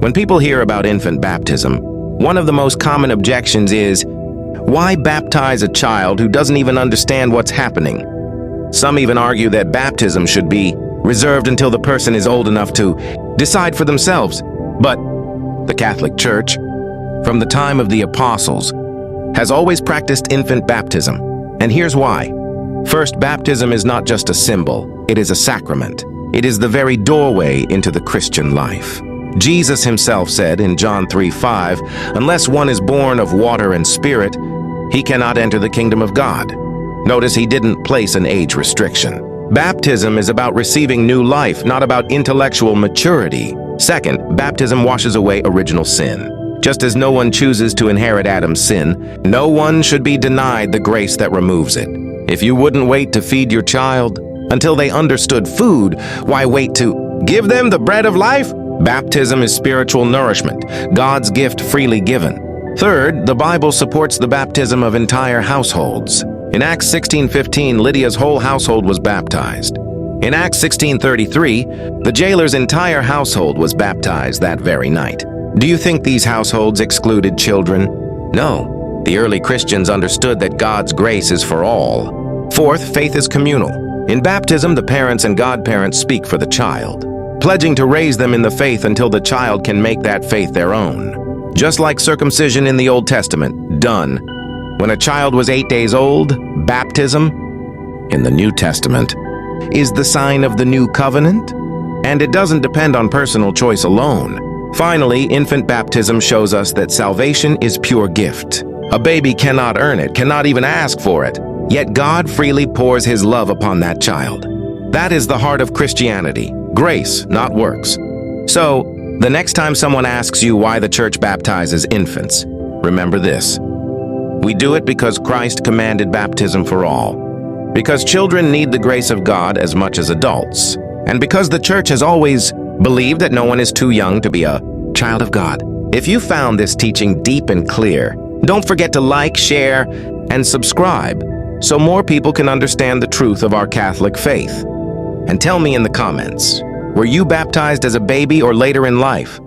When people hear about infant baptism, one of the most common objections is, why baptize a child who doesn't even understand what's happening? Some even argue that baptism should be reserved until the person is old enough to decide for themselves. But the Catholic Church, from the time of the apostles, has always practiced infant baptism. And here's why. First, baptism is not just a symbol, it is a sacrament. It is the very doorway into the Christian life. Jesus himself said in John 3:5, "Unless one is born of water and spirit, he cannot enter the kingdom of God." Notice he didn't place an age restriction. Baptism is about receiving new life, not about intellectual maturity. Second, baptism washes away original sin. Just as no one chooses to inherit Adam's sin, no one should be denied the grace that removes it. If you wouldn't wait to feed your child until they understood food, why wait to give them the bread of life? Baptism is spiritual nourishment, God's gift freely given. Third, the Bible supports the baptism of entire households. In Acts 16:15, Lydia's whole household was baptized. In Acts 16:33, the jailer's entire household was baptized that very night. Do you think these households excluded children? No. The early Christians understood that God's grace is for all. Fourth, faith is communal. In baptism, the parents and godparents speak for the child, pledging to raise them in the faith until the child can make that faith their own. Just like circumcision in the Old Testament, done. When a child was 8 days old, baptism, in the New Testament, is the sign of the new covenant, and it doesn't depend on personal choice alone. Finally, infant baptism shows us that salvation is pure gift. A baby cannot earn it, cannot even ask for it, yet God freely pours his love upon that child. That is the heart of Christianity, grace, not works. So, the next time someone asks you why the church baptizes infants, remember this. We do it because Christ commanded baptism for all, because children need the grace of God as much as adults, and because the church has always believed that no one is too young to be a child of God. If you found this teaching deep and clear, don't forget to like, share, and subscribe so more people can understand the truth of our Catholic faith. And tell me in the comments, were you baptized as a baby or later in life?